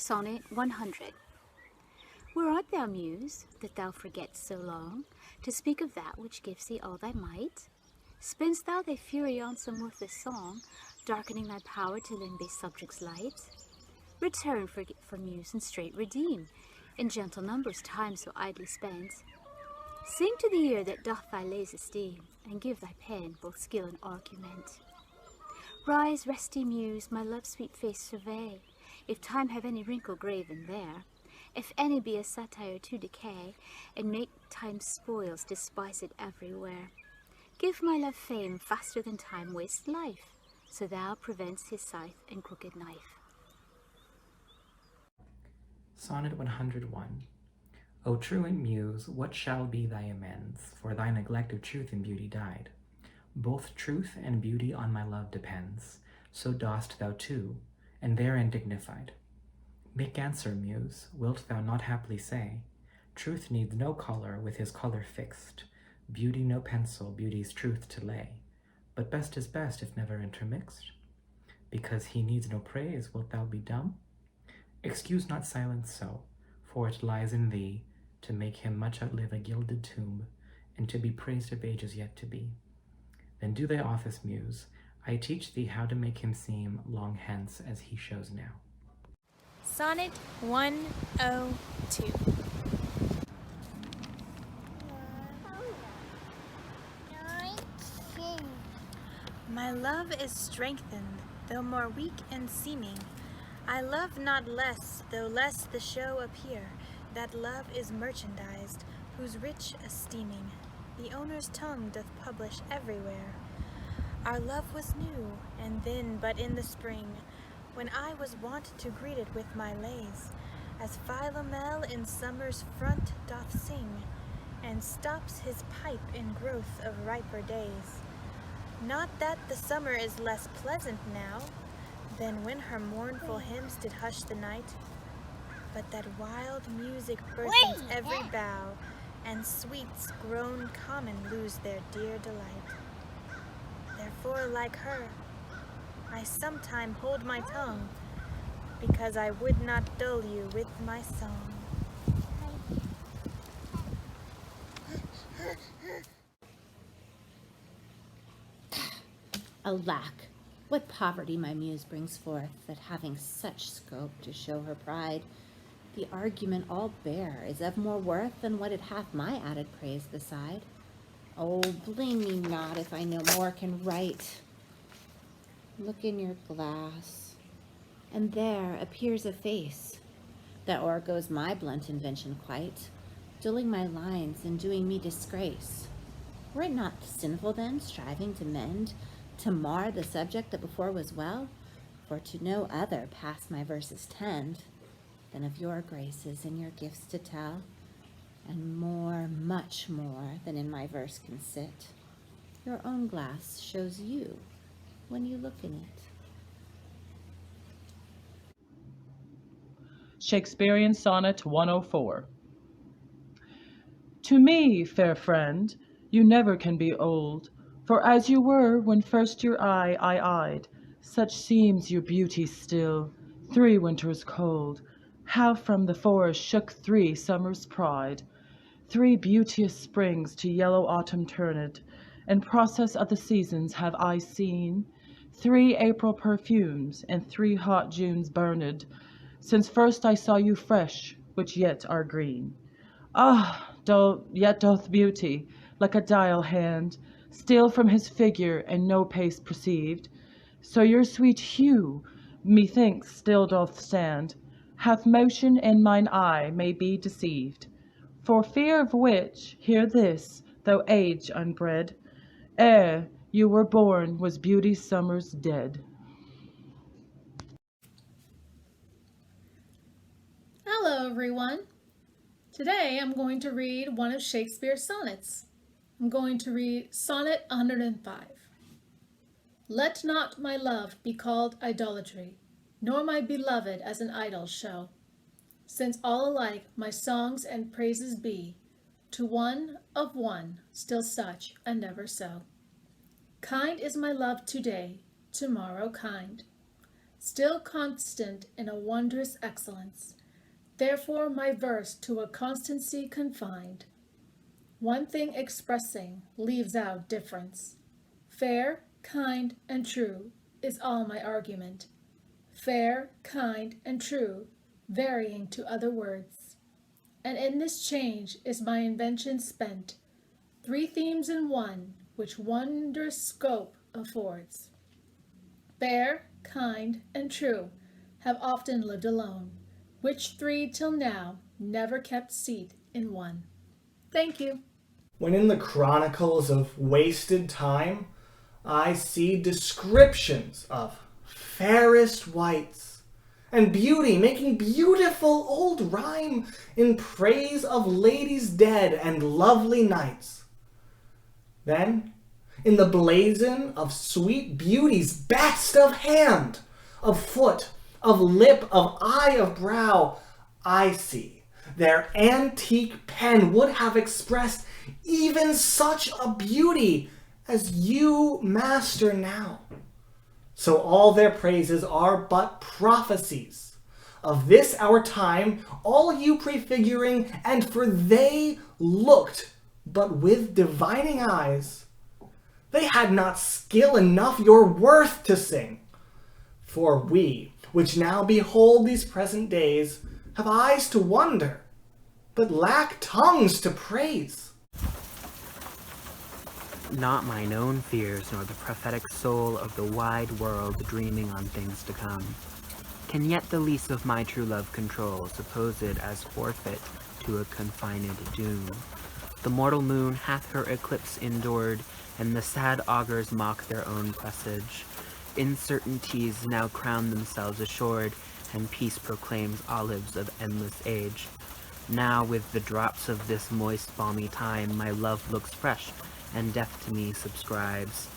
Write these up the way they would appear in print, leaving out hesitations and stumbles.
Sonnet 100. Where art thou, Muse, that thou forget'st so long to speak of that which gives thee all thy might? Spend'st thou thy fury on some worthless song, darkening thy power to lend base subjects light? Return for Muse, and straight redeem, in gentle numbers time so idly spent. Sing to the ear that doth thy lays esteem, and give thy pen both skill and argument. Rise, resty Muse, my love's sweet face survey, if time have any wrinkle graven there, if any be a satire to decay, and make time's spoils despise it everywhere. Give my love fame faster than time wastes life, so thou prevents his scythe and crooked knife. Sonnet 101. O truant Muse, what shall be thy amends, for thy neglect of truth and beauty died? Both truth and beauty on my love depends, so dost thou too, and therein dignified. Make answer, Muse, wilt thou not haply say, truth needs no colour with his colour fixed, beauty no pencil beauty's truth to lay, but best is best if never intermixed? Because he needs no praise, wilt thou be dumb? Excuse not silence so, for it lies in thee to make him much outlive a gilded tomb, and to be praised of ages yet to be. Then do thy office, Muse, I teach thee how to make him seem long hence as he shows now. Sonnet 102. My love is strengthened, though more weak in seeming. I love not less, though less the show appear. That love is merchandised, whose rich esteeming the owner's tongue doth publish everywhere. Our love was new, and then but in the spring, when I was wont to greet it with my lays, as Philomel in summer's front doth sing, and stops his pipe in growth of riper days. Not that the summer is less pleasant now than when her mournful hymns did hush the night, but that wild music burstens every bough, and sweets grown common lose their dear delight. Therefore, like her, I sometime hold my tongue, because I would not dull you with my song. Alack, what poverty my muse brings forth, that having such scope to show her pride, the argument all bare is of more worth than what it hath my added praise beside. Oh, blame me not if I no more can write. Look in your glass, and there appears a face that o'ergoes my blunt invention quite, dulling my lines and doing me disgrace. Were it not sinful then, striving to mend, to mar the subject that before was well? For to no other pass my verses tend than of your graces and your gifts to tell, and more, much more than in my verse can sit. Your own glass shows you when you look in it. Shakespearean Sonnet 104. To me, fair friend, you never can be old, for as you were when first your eye I eyed, such seems your beauty still, 3 winters cold, how from the forest shook 3 summers' pride, 3 beauteous springs to yellow autumn turned, and process of the seasons have I seen, 3 April perfumes, and 3 hot Junes burned, since first I saw you fresh, which yet are green. Ah, yet doth beauty, like a dial hand, steal from his figure, and no pace perceived. So your sweet hue, methinks, still doth stand, hath motion, and mine eye may be deceived. For fear of which, hear this, though age unbred, ere you were born was beauty's summers dead. Hello everyone. Today I'm going to read one of Shakespeare's sonnets. I'm going to read Sonnet 105. Let not my love be called idolatry, nor my beloved as an idol show, since all alike my songs and praises be, to one of one, still such and never so. Kind is my love today, tomorrow kind. still constant in a wondrous excellence. Therefore my verse to a constancy confined, one thing expressing, leaves out difference. Fair, kind, and true is all my argument. Fair, kind, and true, varying to other words. And in this change is my invention spent, three themes in one, which wondrous scope affords. Fair, kind, and true have often lived alone, which three till now never kept seat in one. Thank you. When in the chronicles of wasted time I see descriptions of fairest wights, and beauty making beautiful old rhyme in praise of ladies dead and lovely knights, then in the blazon of sweet beauty's best of hand, of foot, of lip, of eye, of brow, I see their antique pen would have expressed even such a beauty as you master now. So all their praises are but prophecies of this our time, all you prefiguring, and for they looked but with divining eyes. They had not skill enough your worth to sing. For we, which now behold these present days, have eyes to wonder, but lack tongues to praise. Not mine own fears, nor the prophetic soul of the wide world dreaming on things to come, can yet the lease of my true love control, supposed as forfeit to a confined doom. The mortal moon hath her eclipse endured, and the sad augurs mock their own presage. Incertainties now crown themselves assured, and peace proclaims olives of endless age. Now with the drops of this moist balmy time my love looks fresh, and death to me subscribes.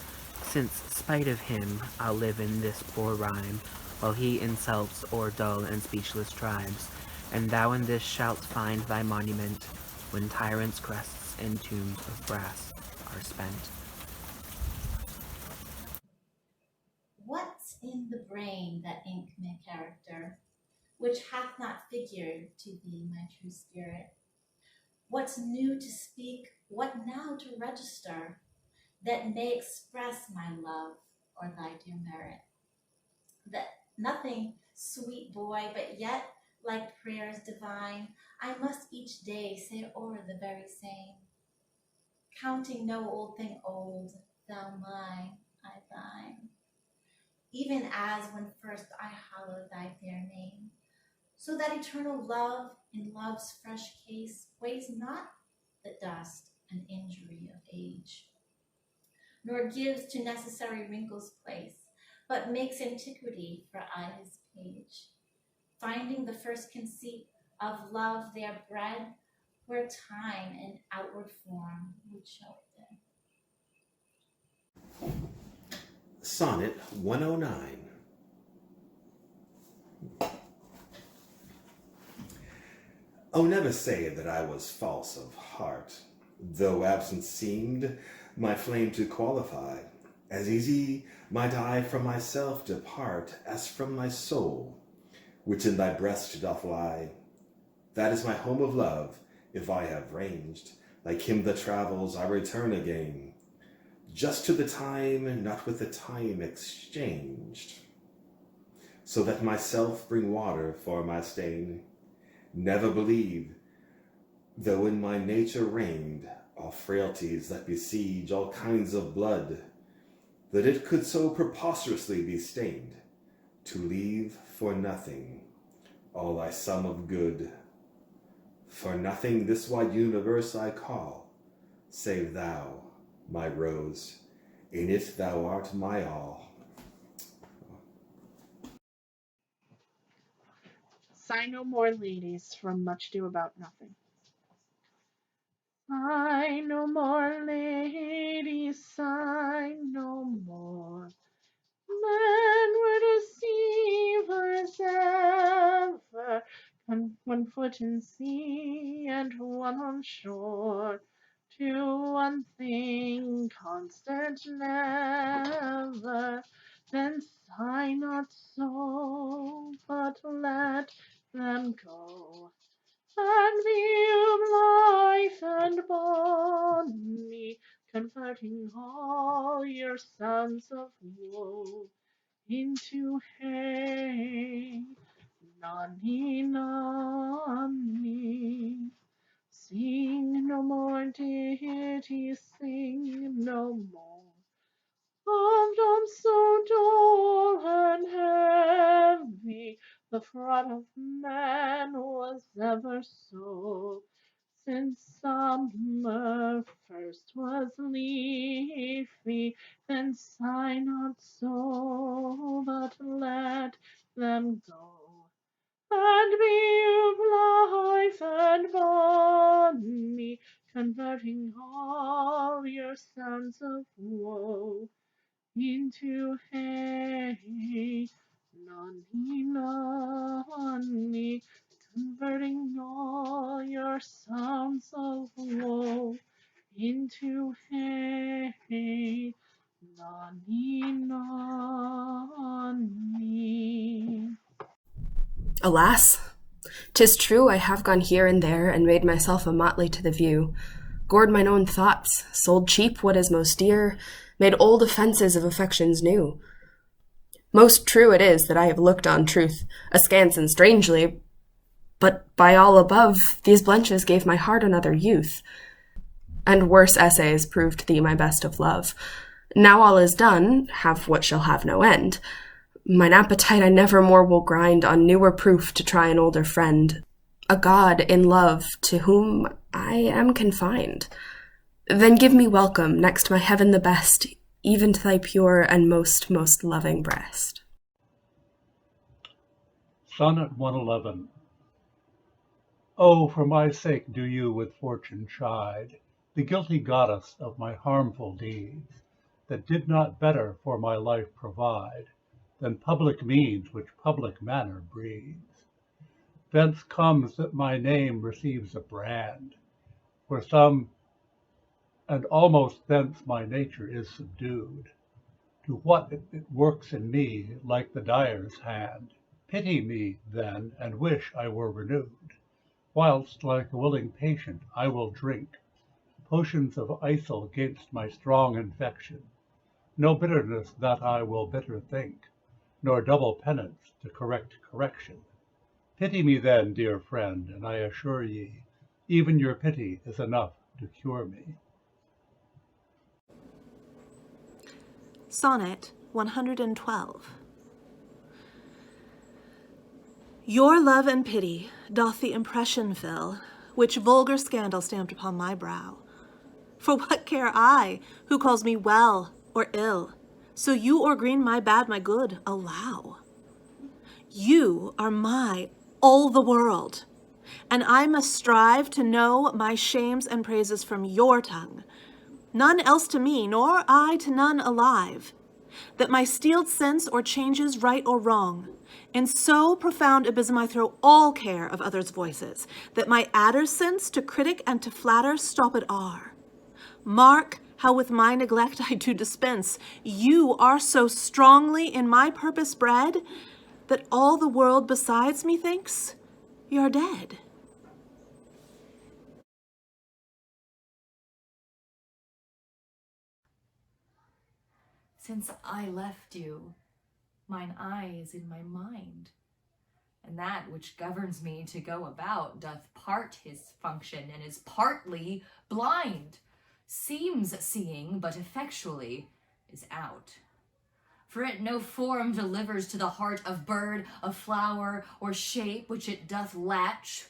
Since, spite of him, I'll live in this poor rhyme, while he insults o'er dull and speechless tribes, and thou in this shalt find thy monument, when tyrants' crests and tombs of brass are spent. What's in the brain that ink may character, which hath not figured to thee my true spirit? What's new to speak, what now to register, that may express my love or thy dear merit? That nothing, sweet boy, but yet, like prayers divine, I must each day say o'er the very same, counting no old thing old, thou mine, I thine. Even as when first I hallowed thy fair name, so that eternal love in love's fresh case weighs not the dust and injury of age, nor gives to necessary wrinkles place, but makes antiquity for aye his page, finding the first conceit of love there bred, where time and outward form would show it then. Sonnet 109. Oh, never say that I was false of heart, though absent seemed my flame to qualify. As easy might I from myself depart as from my soul, which in thy breast doth lie. That is my home of love, if I have ranged, like him that travels, I return again, just to the time, not with the time exchanged, so that myself bring water for my stain. Never believe, though in my nature reigned all frailties that besiege all kinds of blood, that it could so preposterously be stained, to leave for nothing all thy sum of good. For nothing this wide universe I call, save thou, my rose, in it thou art my all. Sigh no more, ladies, from Much Ado About Nothing. Sigh no more, ladies, sigh no more. Men were deceivers ever, one foot in sea and one on shore. To one thing constant never, then sigh not so, but let them go. And view life and bonny, converting all your sons of woe into hay. Nonny, nonny. Sing no more, ditties, sing no more. Of done so dull and heavy, the front of man was ever so. Since summer first was leafy, then sigh not so, but let them go. And be of life and bonny, converting all your sons of woe into hay. Nonny, nonny, converting all your sons of woe into hay. Nonny, nonny. Alas! 'Tis true I have gone here and there, and made myself a motley to the view, gored mine own thoughts, sold cheap what is most dear, made old offences of affections new. Most true it is that I have looked on truth askance and strangely, but by all above, these blenches gave my heart another youth, and worse essays proved thee my best of love. Now all is done, have what shall have no end. Mine appetite I never more will grind on newer proof to try an older friend, a god in love to whom I am confined. Then give me welcome next my heaven the best, even to thy pure and most loving breast. Sonnet 111. Oh, for my sake do you with fortune chide, the guilty goddess of my harmful deeds, that did not better for my life provide than public means which public manner breeds. Thence comes that my name receives a brand, for some, and almost thence my nature is subdued, to what it works in me like the dyer's hand. Pity me, then, and wish I were renewed, whilst like a willing patient I will drink potions of isle 'gainst my strong infection. No bitterness that I will bitter think, nor double penance to correct correction. Pity me then, dear friend, and I assure ye, even your pity is enough to cure me. Sonnet 112. Your love and pity doth the impression fill, which vulgar scandal stamped upon my brow. For what care I, who calls me well or ill, so you or green my bad, my good, allow? You are my all the world, and I must strive to know my shames and praises from your tongue, none else to me, nor I to none alive, that my steeled sense or changes right or wrong. In so profound abysm I throw all care of others' voices, that my adder's sense to critic and to flatter stopped are. Mark how with my neglect I do dispense. You are so strongly in my purpose bred, that all the world besides me thinks you're dead. Since I left you, mine eye is in my mind, and that which governs me to go about doth part his function, and is partly blind, seems seeing, but effectually is out. For it no form delivers to the heart of bird, of flower, or shape which it doth latch.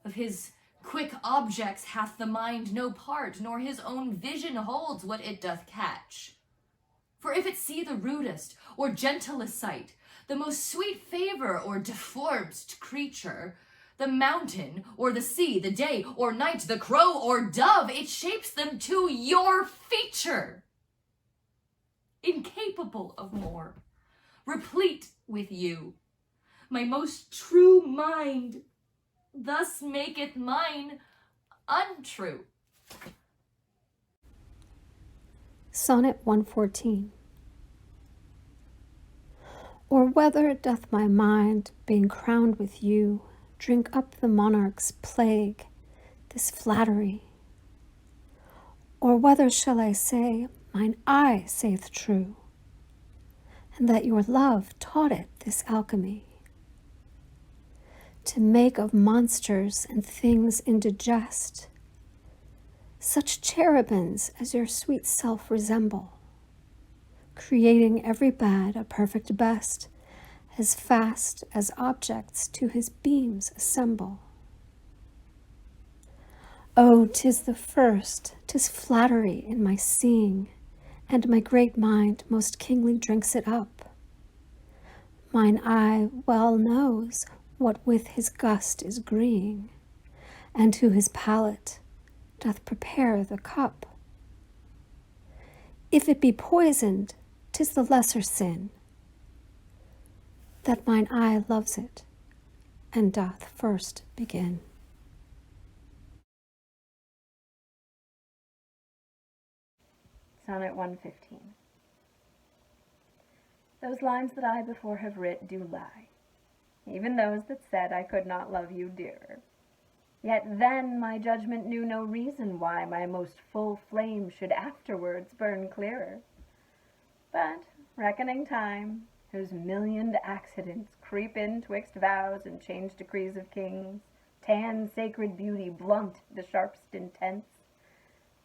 Of his quick objects hath the mind no part, nor his own vision holds what it doth catch. For if it see the rudest or gentlest sight, the most sweet favor or deformedst creature, the mountain or the sea, the day or night, the crow or dove, it shapes them to your feature. Incapable of more, replete with you, my most true mind thus maketh mine untrue. Sonnet 114. Or whether doth my mind, being crowned with you, drink up the monarch's plague, this flattery? Or whether shall I say, mine eye saith true, and that your love taught it this alchemy, to make of monsters and things indigest such cherubins as your sweet self resemble, creating every bad a perfect best, as fast as objects to his beams assemble. Oh, 'tis the first, 'tis flattery in my seeing, and my great mind most kingly drinks it up. Mine eye well knows what with his gust is agreeing, and to his palate doth prepare the cup. If it be poisoned, 'tis the lesser sin, that mine eye loves it, and doth first begin. Sonnet 115. Those lines that I before have writ do lie, even those that said I could not love you dearer. Yet then my judgment knew no reason why my most full flame should afterwards burn clearer. But, reckoning time, whose millioned accidents creep in twixt vows and change decrees of kings, tan sacred beauty blunt the sharpest intents,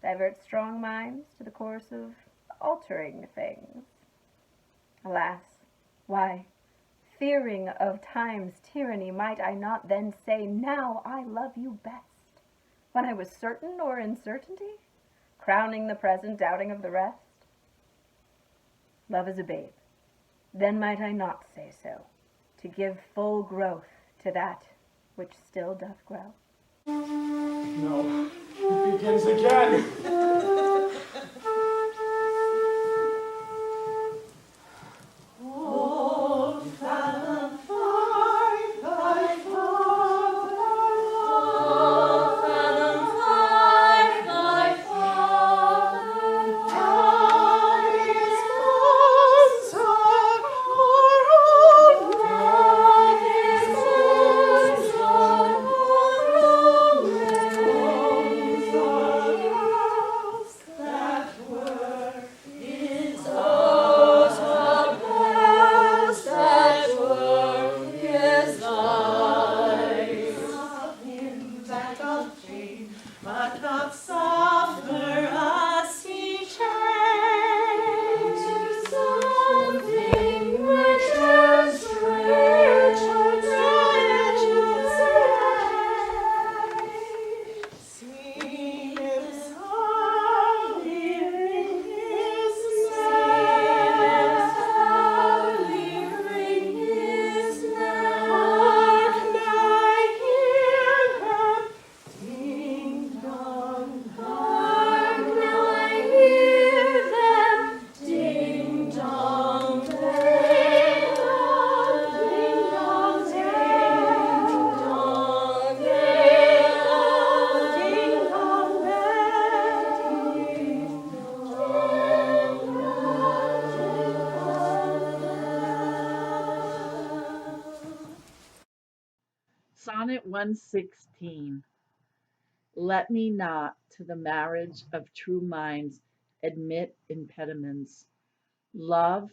divert strong minds to the course of altering things. Alas, why, fearing of time's tyranny, might I not then say, now I love you best, when I was certain or uncertainty, crowning the present, doubting of the rest? Love is a babe, then might I not say so, to give full growth to that which still doth grow? No, it begins again. Sonnet 116. Let me not to the marriage of true minds admit impediments. Love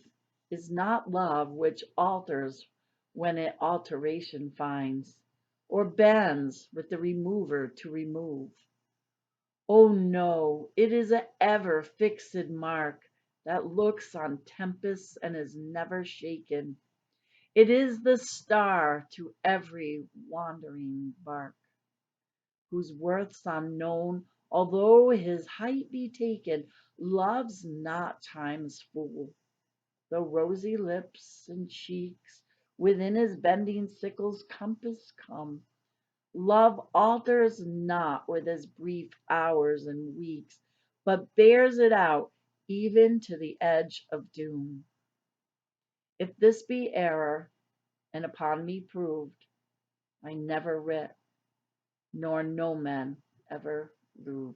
is not love which alters when it alteration finds, or bends with the remover to remove. Oh no, it is a ever fixed mark that looks on tempests and is never shaken. It is the star to every wandering bark, whose worth's unknown, although his height be taken, loves not time's fool. The rosy lips and cheeks within his bending sickle's compass come. Love alters not with his brief hours and weeks, but bears it out even to the edge of doom. If this be error, and upon me proved, I never writ, nor no man ever ruled.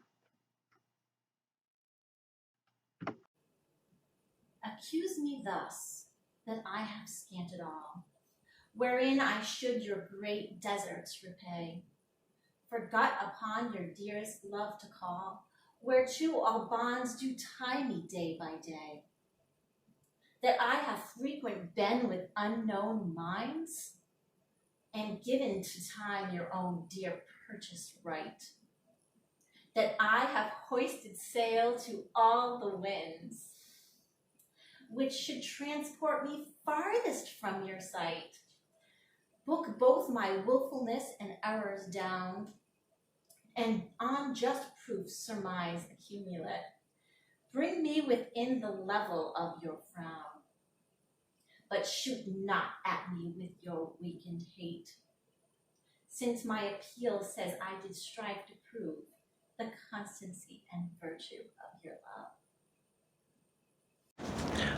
Accuse me thus, that I have scanted all, wherein I should your great deserts repay, forgot upon your dearest love to call, whereto all bonds do tie me day by day, that I have frequent been with unknown minds, and given to time your own dear purchased right, that I have hoisted sail to all the winds, which should transport me farthest from your sight, book both my willfulness and errors down, and on just proofs surmise accumulate, bring me within the level of your frown, but shoot not at me with your weakened hate, since my appeal says I did strive to prove the constancy and virtue of your love.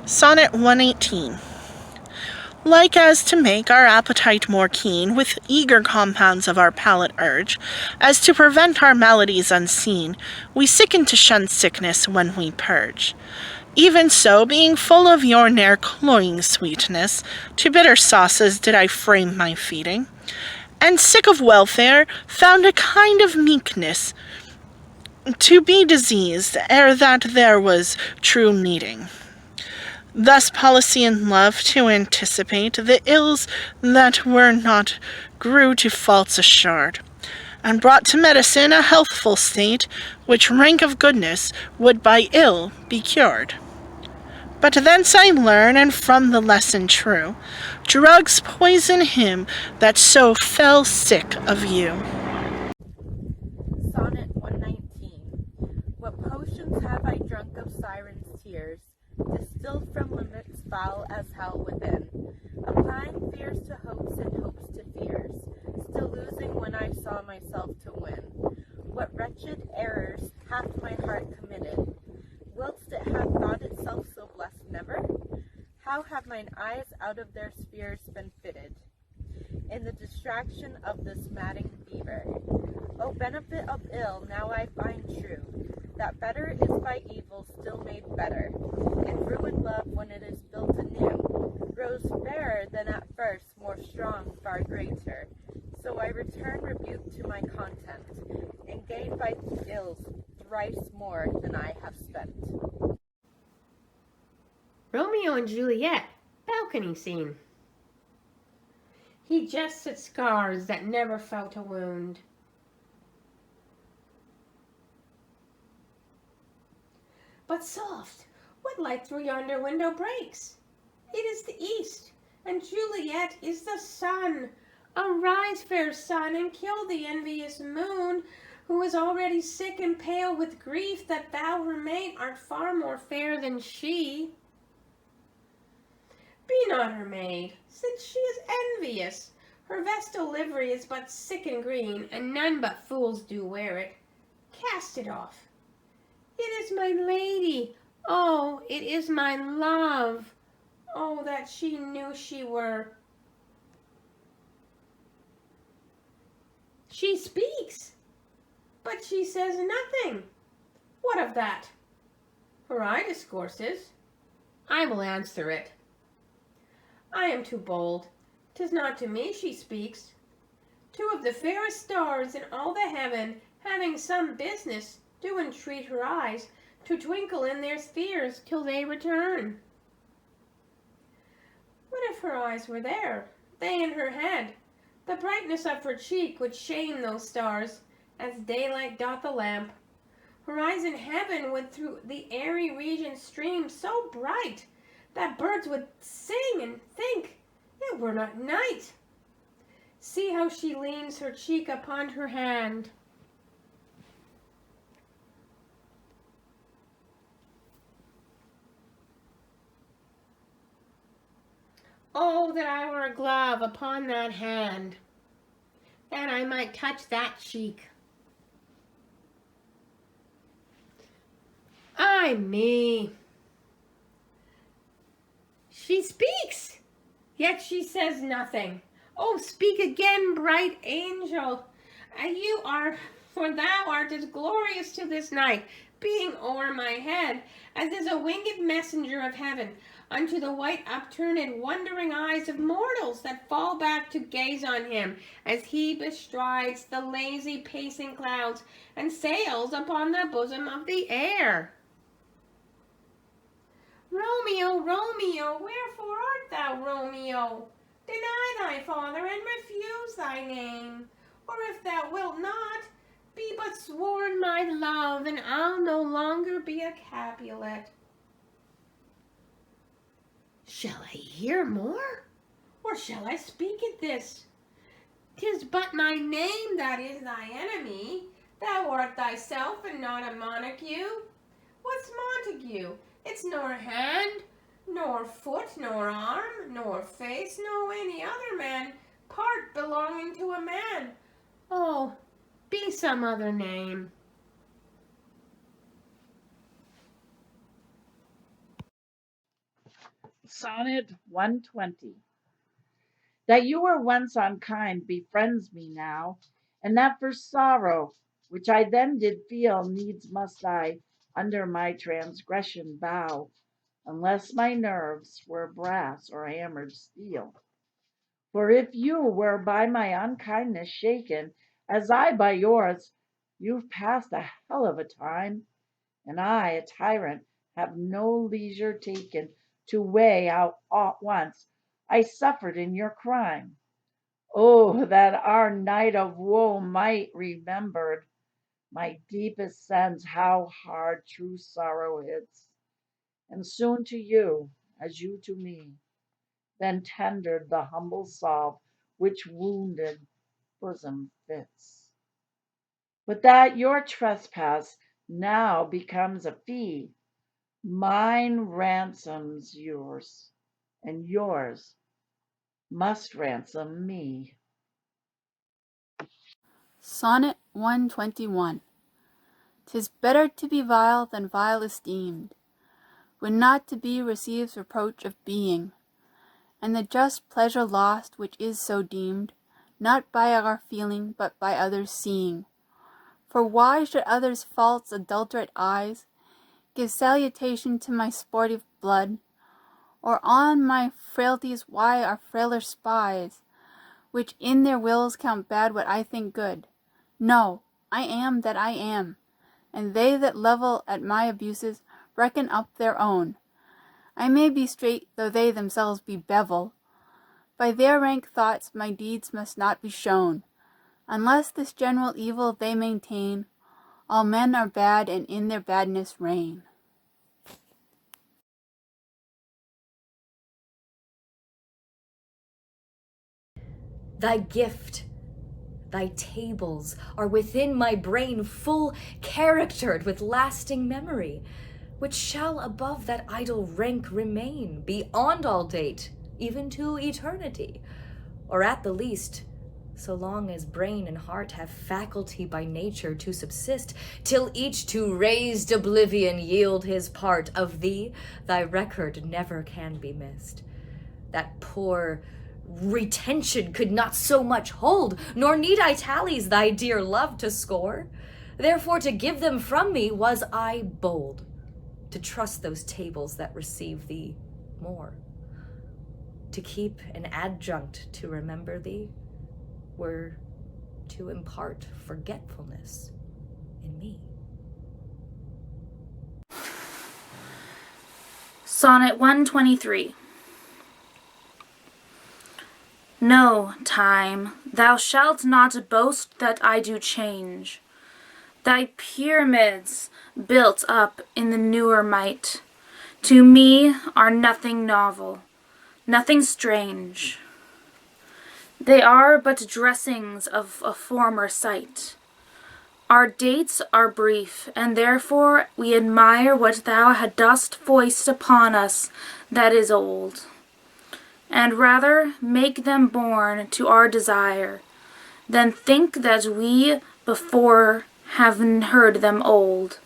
Sonnet 118. Like as to make our appetite more keen, with eager compounds of our palate urge, as to prevent our maladies unseen, we sicken to shun sickness when we purge. Even so, being full of your ne'er cloying sweetness, to bitter sauces did I frame my feeding, and sick of welfare, found a kind of meekness to be diseased, ere that there was true needing. Thus policy and love, to anticipate the ills that were not, grew to faults assured, and brought to medicine a healthful state, which rank of goodness would by ill be cured. But thence I learn, and from the lesson true, drugs poison him that so fell sick of you. Sonnet 119. What potions have I drunk of sirens' tears, distilled from limits foul as hell within, applying fears to hopes and hopes to fears, still losing when I saw myself to win. What wretched errors hath my heart committed, whilst it hath thought itself so blessed never? How have mine eyes out of their spheres been fitted, in the distraction of this madding fever? O benefit of ill, now I find true, that better is by evil still made better, and ruined love, when it is built anew, grows fairer than at first, more strong, far greater. So I return rebuke to my content, and gain by ills thrice more than I have spent. Romeo and Juliet, balcony scene. He jests at scars that never felt a wound. But soft, what light through yonder window breaks? It is the east, and Juliet is the sun. Arise, fair sun, and kill the envious moon, who is already sick and pale with grief that thou, her maid, art far more fair than she. Be not her maid, since she is envious. Her vestal livery is but sick and green, and none but fools do wear it. Cast it off. It is my lady. Oh, it is my love. Oh, that she knew she were. She speaks, but she says nothing. What of that? Her eye discourses. I will answer it. I am too bold. 'Tis not to me she speaks. Two of the fairest stars in all the heaven, having some business, do entreat her eyes to twinkle in their spheres till they return. What if her eyes were there, they in her head? The brightness of her cheek would shame those stars, as daylight doth a lamp. Her eyes in heaven would through the airy region stream so bright, that birds would sing and think it were not night. See how she leans her cheek upon her hand. Oh, that I were a glove upon that hand, that I might touch that cheek. Ay me. She speaks, yet she says nothing. Oh, speak again, bright angel. You are, for thou art as glorious to this night. being o'er my head, as is a winged messenger of heaven, unto the white upturned wondering eyes of mortals that fall back to gaze on him, as he bestrides the lazy pacing clouds, and sails upon the bosom of the air. Romeo, Romeo, wherefore art thou, Romeo? Deny thy father, and refuse thy name. Or if thou wilt not, be but sworn my love, and I'll no longer be a Capulet. Shall I hear more? Or shall I speak at this? 'Tis but my name that is thy enemy. Thou art thyself, and not a Montague. What's Montague? It's nor hand, nor foot, nor arm, nor face, nor any other man, part belonging to a man. Oh, be some other name. Sonnet 120. That you were once unkind befriends me now, and that for sorrow, which I then did feel, needs must I under my transgression bow, unless my nerves were brass or hammered steel. For if you were by my unkindness shaken, as I by yours, you've passed a hell of a time, and I, a tyrant, have no leisure taken to weigh out aught once I suffered in your crime. Oh, that our night of woe might remembered, my deepest sense how hard true sorrow hits, and soon to you, as you to me, then tendered the humble salve which wounded bosom fits. But that your trespass now becomes a fee, mine ransoms yours, and yours must ransom me. Sonnet 121. 'Tis better to be vile than vile esteemed, when not to be receives reproach of being, and the just pleasure lost which is so deemed, not by our feeling, but by others' seeing. For why should others' faults adulterate eyes give salutation to my sportive blood, or on my frailties why are frailer spies, which in their wills count bad what I think good? No, I am that I am, and they that level at my abuses reckon up their own. I may be straight, though they themselves be bevel. By their rank thoughts my deeds must not be shown. Unless this general evil they maintain, all men are bad, and in their badness reign. Thy gift, thy tables are within my brain full charactered with lasting memory, which shall above that idle rank remain beyond all date, even to eternity, or at the least, so long as brain and heart have faculty by nature to subsist, till each to raised oblivion yield his part of thee, thy record never can be missed. That poor retention could not so much hold, nor need I tallies thy dear love to score. Therefore to give them from me was I bold, to trust those tables that receive thee more. To keep an adjunct to remember thee were to impart forgetfulness in me. Sonnet 123. No, time, thou shalt not boast that I do change. Thy pyramids, built up in the newer might, to me are nothing novel, nothing strange. They are but dressings of a former sight. Our dates are brief, and therefore we admire what thou dost foist upon us that is old, and rather make them born to our desire, than think that we before have heard them old.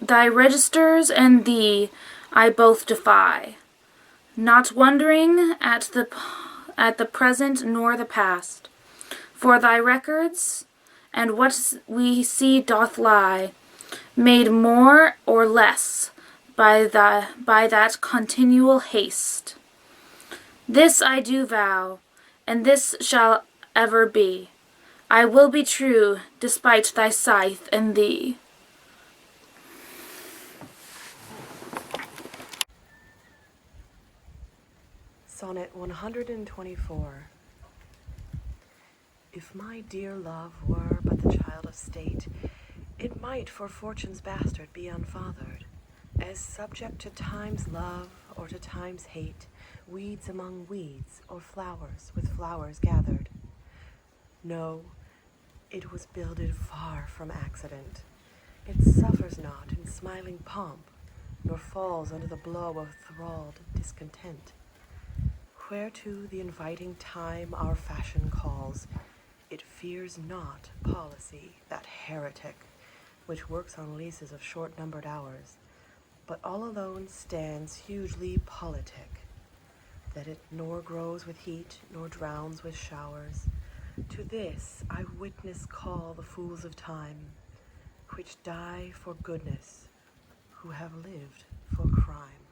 Thy registers and thee I both defy, not wondering at the present nor the past, for thy records and what we see doth lie made more or less by that continual haste. This I do vow, and this shall ever be. I will be true, despite thy scythe and thee. Sonnet 124. If my dear love were but the child of state, it might for fortune's bastard be unfathered, as subject to time's love or to time's hate, weeds among weeds, or flowers with flowers gathered. No, it was builded far from accident. It suffers not in smiling pomp, nor falls under the blow of thralled discontent. Whereto the inviting time our fashion calls, it fears not policy, that heretic, which works on leases of short-numbered hours, but all alone stands hugely politic, that it nor grows with heat, nor drowns with showers. To this I witness call the fools of time, which die for goodness, who have lived for crime.